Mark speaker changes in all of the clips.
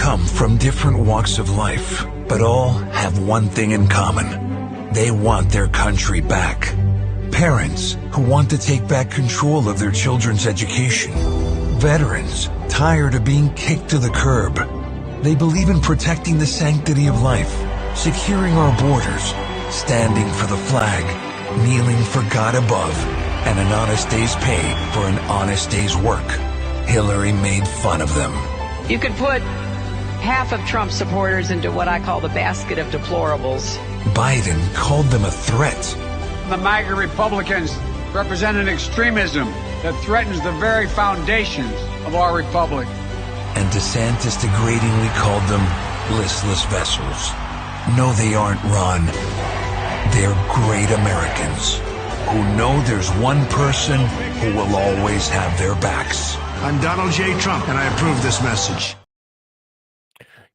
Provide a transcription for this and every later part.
Speaker 1: come from different walks of life, but all have one thing in common. They want their country back. Parents who want to take back control of their children's education. Veterans tired of being kicked to the curb. They believe in protecting the sanctity of life, securing our borders, standing for the flag, kneeling for God above, and an honest day's pay for an honest day's work. Hillary made fun of them.
Speaker 2: You could put half of Trump supporters into what I call the basket of deplorables.
Speaker 1: Biden called them a threat.
Speaker 3: The MAGA Republicans represent an extremism that threatens the very foundations of our republic.
Speaker 1: And DeSantis degradingly called them listless vessels. No, they aren't, Ron. They're great Americans who know there's one person who will always have their backs.
Speaker 4: I'm Donald J. Trump, and I approve this message.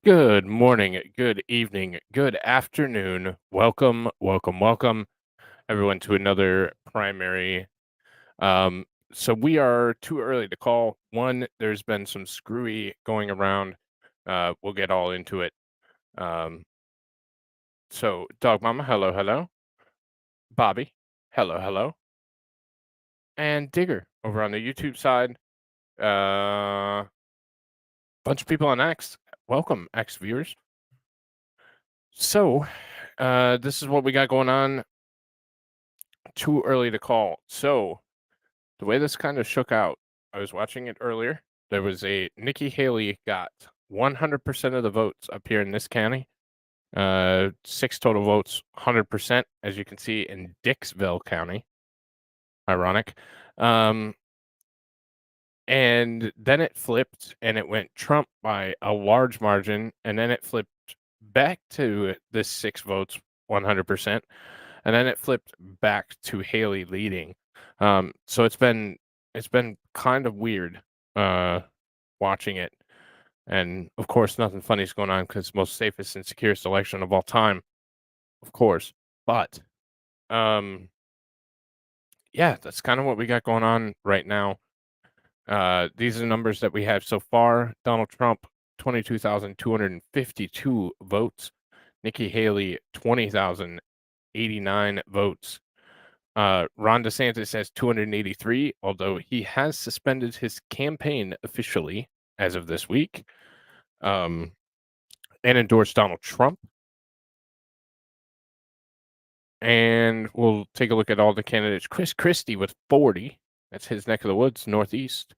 Speaker 5: Good morning, good evening, good afternoon. Welcome, everyone, to another primary. So we are too early to call. One, there's been some screwy going around. We'll get all into it. So Dog Mama, hello. Bobby, hello. And Digger over on the YouTube side. Bunch of people on X. Welcome, X viewers. So, this is what we got going on. Too early to call. So, the way this kind of shook out, I was watching it earlier. There was Nikki Haley got 100% of the votes up here in this county. 6 total votes, 100%, as you can see in Dixville County. Ironic. And then it flipped and it went Trump by a large margin. And then it flipped back to the 6 votes, 100%. And then it flipped back to Haley leading. So it's been kind of weird watching it. And of course, nothing funny is going on because it's the most safest and securest election of all time, of course. But yeah, that's kind of what we got going on right now. These are the numbers that we have so far. Donald Trump, 22,252 votes. Nikki Haley, 20,089 votes. Ron DeSantis has 283, although he has suspended his campaign officially as of this week, and endorsed Donald Trump. And we'll take a look at all the candidates. Chris Christie with 40. That's his neck of the woods, Northeast.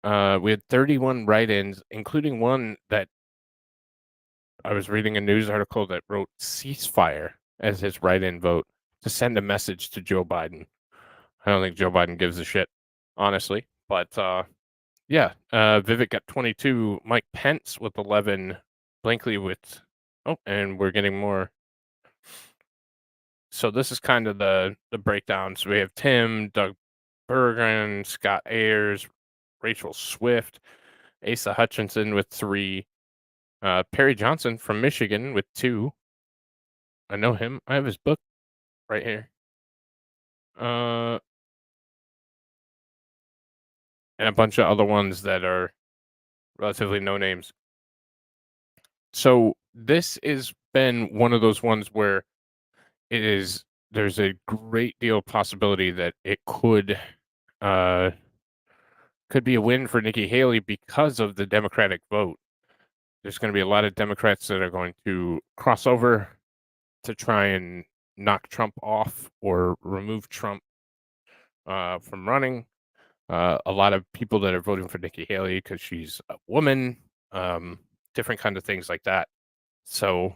Speaker 5: We had 31 write-ins, including one that I was reading a news article that wrote ceasefire as his write-in vote to send a message to Joe Biden. I don't think Joe Biden gives a shit, honestly. But, yeah, Vivek got 22. Mike Pence with 11. Blankley with... Oh, and we're getting more. So this is kind of the breakdown. So we have Tim, Doug Bergen, Scott Ayers, Rachel Swift, Asa Hutchinson with 3, Perry Johnson from Michigan with 2. I know him. I have his book right here. And a bunch of other ones that are relatively no names. So this has been one of those ones where there's a great deal of possibility that it could be a win for Nikki Haley because of the Democratic vote. There's going to be a lot of Democrats that are going to cross over to try and knock Trump off or remove Trump from running. A lot of people that are voting for Nikki Haley because she's a woman, different kind of things like that. So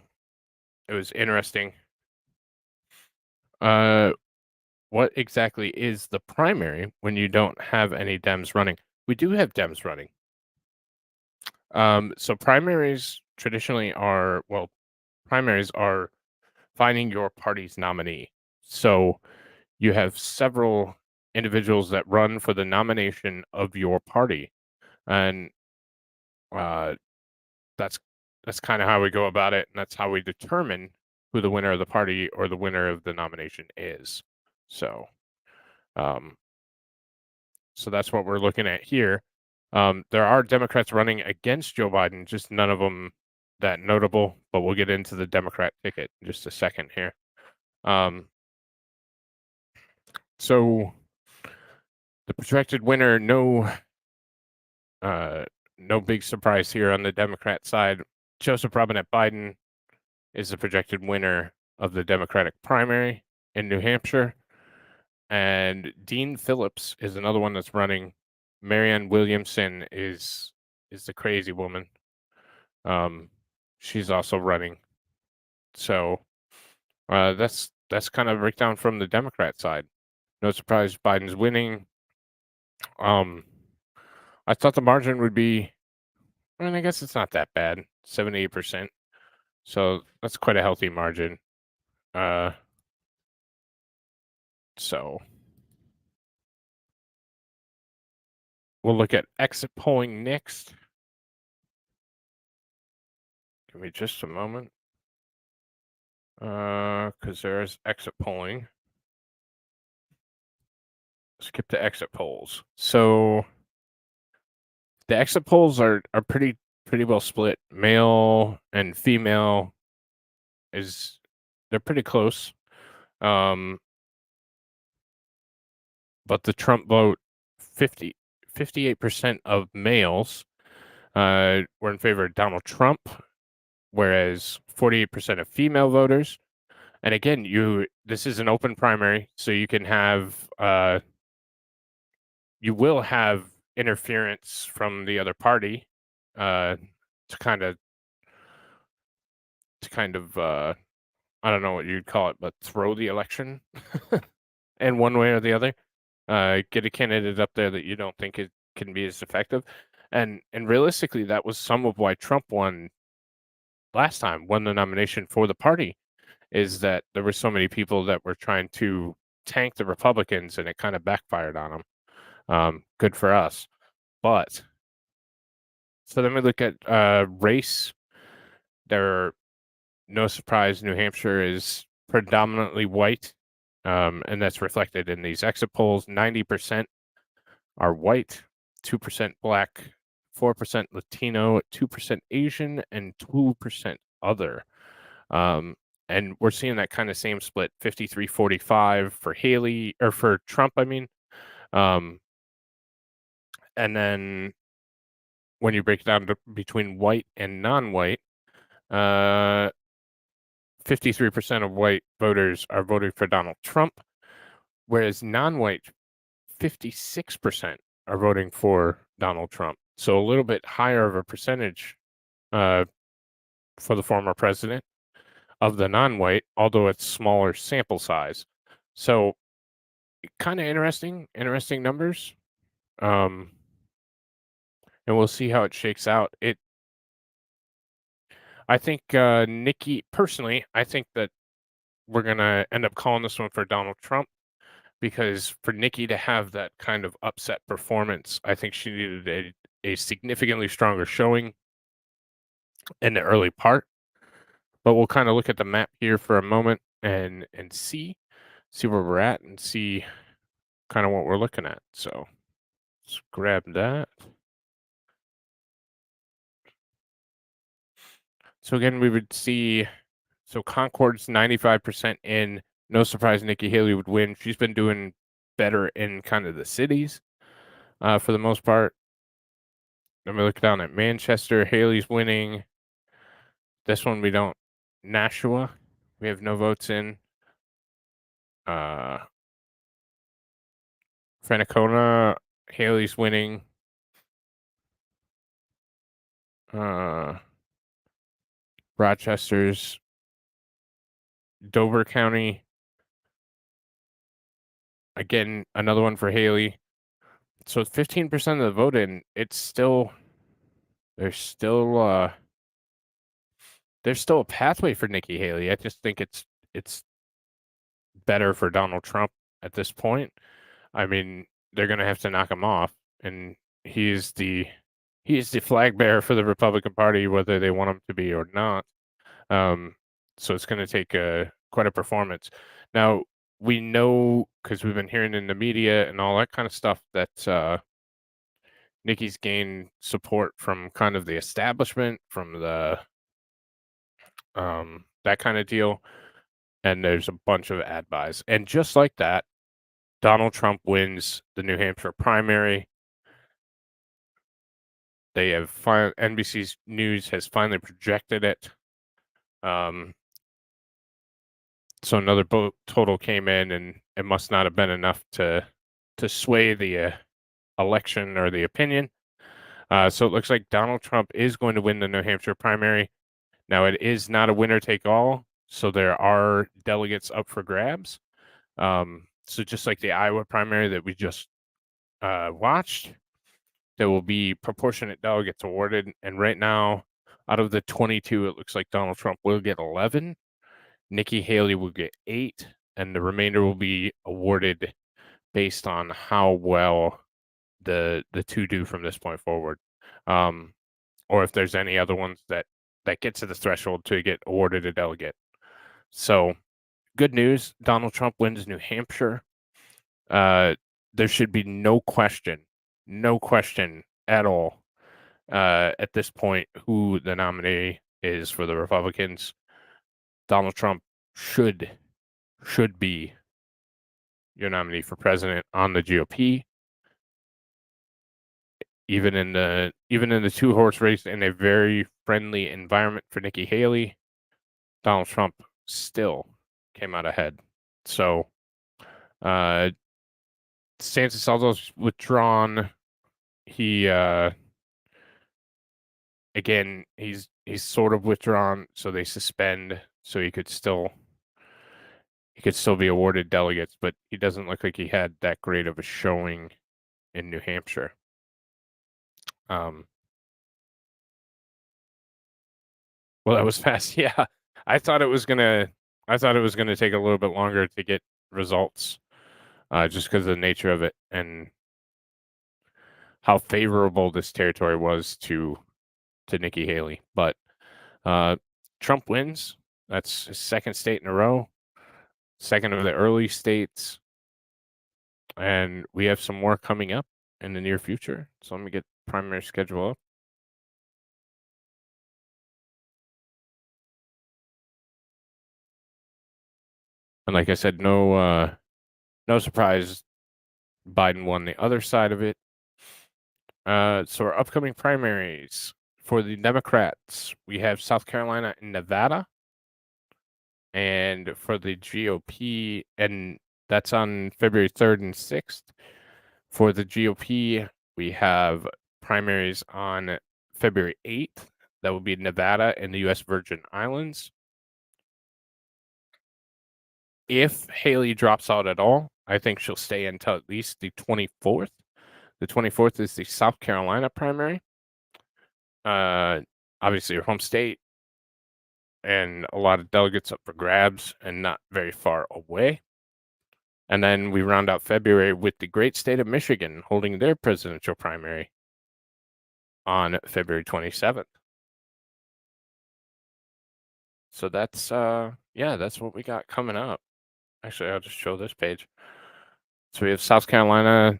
Speaker 5: it was interesting. What exactly is the primary when you don't have any Dems running? We do have Dems running. So primaries traditionally are finding your party's nominee. So you have several individuals that run for the nomination of your party. And that's kind of how we go about it. And that's how we determine who the winner of the party or the winner of the nomination is. So, so that's what we're looking at here. There are Democrats running against Joe Biden, just none of them that notable, but we'll get into the Democrat ticket in just a second here. So the projected winner, no big surprise here on the Democrat side. Joseph Robinette Biden is the projected winner of the Democratic primary in New Hampshire. And Dean Phillips is another one that's running. Marianne Williamson is the crazy woman. She's also running. So that's kind of a breakdown from the Democrat side. No surprise, Biden's winning. I thought the margin would be, I mean, I guess it's not that bad, 78%. So that's quite a healthy margin. So we'll look at exit polling next. Give me just a moment. Because there's exit polling. Skip to exit polls. So the exit polls are pretty well split. Male and female they're pretty close. But the Trump vote, 58% of males were in favor of Donald Trump, whereas 48% of female voters. And again, this is an open primary, so you can have you will have interference from the other party to kind of I don't know what you'd call it, but throw the election in one way or the other. Get a candidate up there that you don't think it can be as effective. And realistically, that was some of why Trump won last time, won the nomination for the party, is that there were so many people that were trying to tank the Republicans, and it kind of backfired on them. Good for us. But so then we look at race. No surprise, New Hampshire is predominantly white, and that's reflected in these exit polls. 90% are white, 2% black, 4% Latino, 2% Asian, and 2% other. And we're seeing that kind of same split, 53-45 for Haley, or for Trump, I mean. And then when you break it down between white and non-white, 53% of white voters are voting for Donald Trump, whereas non-white, 56% are voting for Donald Trump. So a little bit higher of a percentage for the former president of the non-white, although it's smaller sample size. So kind of interesting numbers. And we'll see how it shakes out. I think Nikki, personally, I think that we're going to end up calling this one for Donald Trump, because for Nikki to have that kind of upset performance, I think she needed a significantly stronger showing in the early part. But we'll kind of look at the map here for a moment and see where we're at and see kind of what we're looking at. So let's grab that. So again, we would see, so Concord's 95% in. No surprise Nikki Haley would win. She's been doing better in kind of the cities for the most part. Then we look down at Manchester. Haley's winning. This one we don't. Nashua, we have no votes in. Francona, Haley's winning. Rochester's, Dover County. Again, another one for Haley. So 15% of the vote in, there's still a pathway for Nikki Haley. I just think it's better for Donald Trump at this point. I mean, they're going to have to knock him off, and he is the flag bearer for the Republican Party, whether they want him to be or not. So it's going to take quite a performance. Now, we know, because we've been hearing in the media and all that kind of stuff, that Nikki's gained support from kind of the establishment, from the that kind of deal, and there's a bunch of ad buys. And just like that, Donald Trump wins the New Hampshire primary. They have NBC's News has finally projected it. So another vote total came in, and it must not have been enough to sway the election or the opinion. So it looks like Donald Trump is going to win the New Hampshire primary. Now, it is not a winner take all, so there are delegates up for grabs. So just like the Iowa primary that we just watched, there will be proportionate delegates awarded. And right now, out of the 22, it looks like Donald Trump will get 11. Nikki Haley will get 8, and the remainder will be awarded based on how well the two do from this point forward, or if there's any other ones that get to the threshold to get awarded a delegate. So, good news: Donald Trump wins New Hampshire. There should be no question at all at this point who the nominee is for the Republicans. Donald Trump should be your nominee for president on the GOP. Even in the 2-horse race in a very friendly environment for Nikki Haley, Donald Trump still came out ahead. So, DeSantis, although withdrawn, he again he's sort of withdrawn, so they suspend, so he could still be awarded delegates, but he doesn't look like he had that great of a showing in New Hampshire. Well, that was fast. Yeah, I thought it was gonna take a little bit longer to get results, just because of the nature of it and how favorable this territory was to Nikki Haley. But Trump wins. That's his second state in a row, second of the early states, and we have some more coming up in the near future. So let me get primary schedule up. And like I said, no surprise, Biden won the other side of it. So our upcoming primaries for the Democrats, we have South Carolina and Nevada. And for the GOP, and that's on February 3rd and 6th. For the GOP, we have primaries on February 8th. That will be Nevada and the U.S. Virgin Islands. If Haley drops out at all, I think she'll stay until at least the 24th. The 24th is the South Carolina primary. Obviously, her home state, and a lot of delegates up for grabs and not very far away. And then we round out February with the great state of Michigan holding their presidential primary on February 27th. So that's that's what we got coming up. Actually, I'll just show this page. So we have South Carolina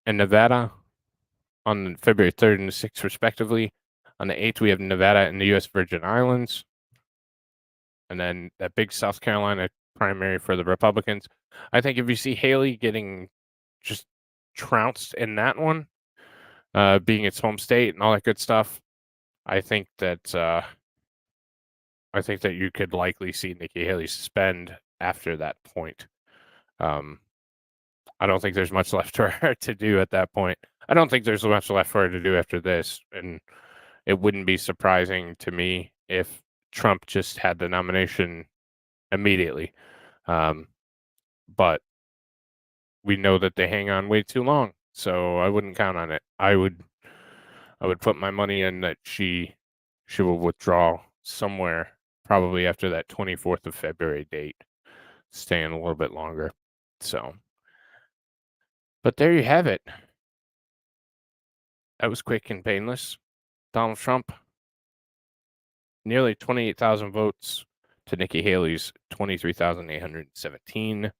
Speaker 5: and Nevada on February 3rd and 6th, respectively. On the 8th, we have Nevada and the U.S. Virgin Islands. And then that big South Carolina primary for the Republicans. I think if you see Haley getting just trounced in that one, being its home state and all that good stuff, I think that you could likely see Nikki Haley suspend after that point. I don't think there's much left for her to do at that point. I don't think there's much left for her to do after this, and it wouldn't be surprising to me if Trump just had the nomination immediately. But we know that they hang on way too long, so I wouldn't count on it. I would put my money in that she will withdraw somewhere probably after that 24th of February date, staying a little bit longer. So, but there you have it. That was quick and painless. Donald Trump, nearly 28,000 votes to Nikki Haley's 23,817.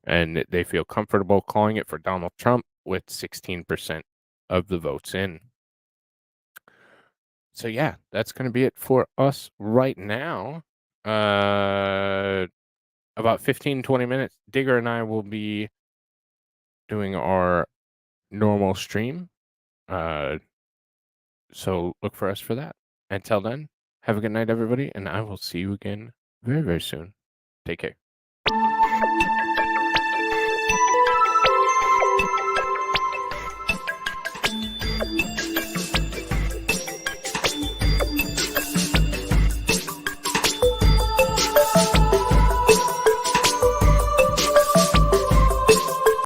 Speaker 5: And they feel comfortable calling it for Donald Trump with 16% of the votes in. So yeah, that's going to be it for us right now. About 15-20 minutes, Digger and I will be doing our normal stream. So look for us for that. Until then, have a good night, everybody, and I will see you again very, very soon. Take care.